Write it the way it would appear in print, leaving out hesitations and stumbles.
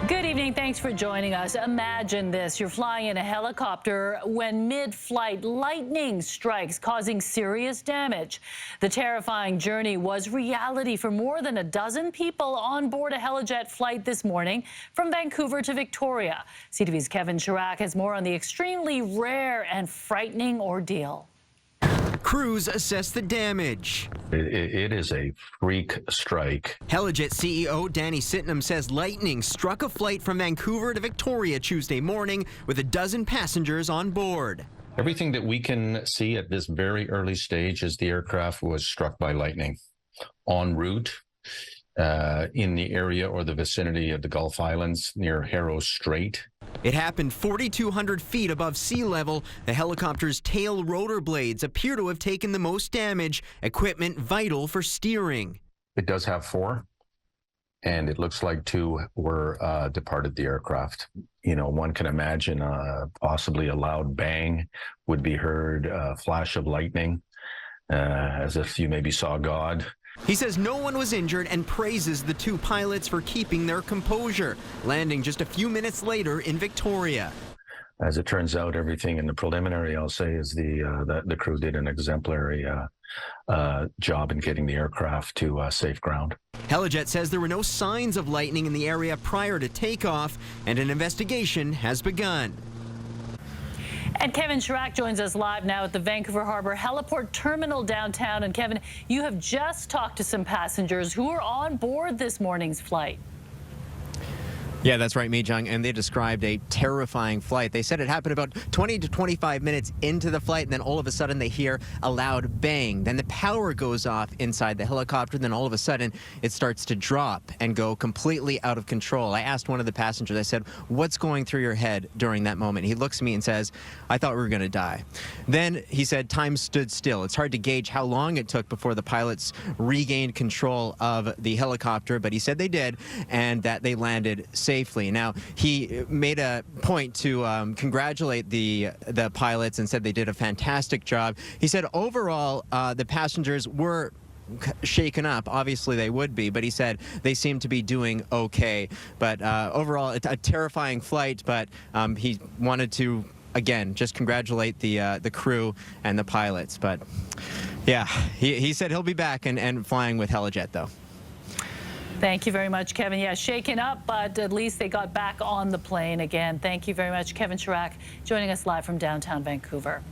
Good evening. Thanks for joining us. Imagine this. You're flying in a helicopter when mid-flight lightning strikes, causing serious damage. The terrifying journey was reality for more than a dozen people on board a Helijet flight this morning from Vancouver to Victoria. CTV's Kevin Chirac has more on the extremely rare and frightening ordeal. Crews assess the damage. It is a freak strike. Helijet CEO Danny Sydenham says lightning struck a flight from Vancouver to Victoria Tuesday morning with a dozen passengers on board. Everything that we can see at this very early stage is the aircraft was struck by lightning en route in the area or the vicinity of the Gulf Islands near Harrow Strait. It happened 4,200 feet above sea level. The helicopter's tail rotor blades appear to have taken the most damage, equipment vital for steering. It does have four, and it looks like two were departed the aircraft. You know, one can imagine possibly a loud bang would be heard, a flash of lightning, as if you maybe saw God. He says no one was injured and praises the two pilots for keeping their composure, landing just a few minutes later in Victoria. As it turns out, everything in the preliminary, I'll say, is the crew did an exemplary job in getting the aircraft to safe ground. Helijet says there were no signs of lightning in the area prior to takeoff, and an investigation has begun. And Kevin Chirac joins us live now at the Vancouver Harbour Heliport Terminal downtown. And Kevin, you have just talked to some passengers who are on board this morning's flight. Yeah, that's right, Mijung, and they described a terrifying flight. They said it happened about 20 to 25 minutes into the flight, and then all of a sudden they hear a loud bang. Then the power goes off inside the helicopter, then all of a sudden it starts to drop and go completely out of control. I asked one of the passengers, I said, what's going through your head during that moment? He looks at me and says, I thought we were going to die. Then he said time stood still. It's hard to gauge how long it took before the pilots regained control of the helicopter, but he said they did, and that they landed safely. Now, he made a point to congratulate the pilots and said they did a fantastic job. He said overall the passengers were shaken up. Obviously they would be, but he said they seem to be doing okay. But overall, it's a terrifying flight, but he wanted to, again, just congratulate the crew and the pilots. But yeah, he said he'll be back and flying with Helijet, though. Thank you very much, Kevin. Yeah, shaken up, but at least they got back on the plane again. Thank you very much, Kevin Chirac, joining us live from downtown Vancouver.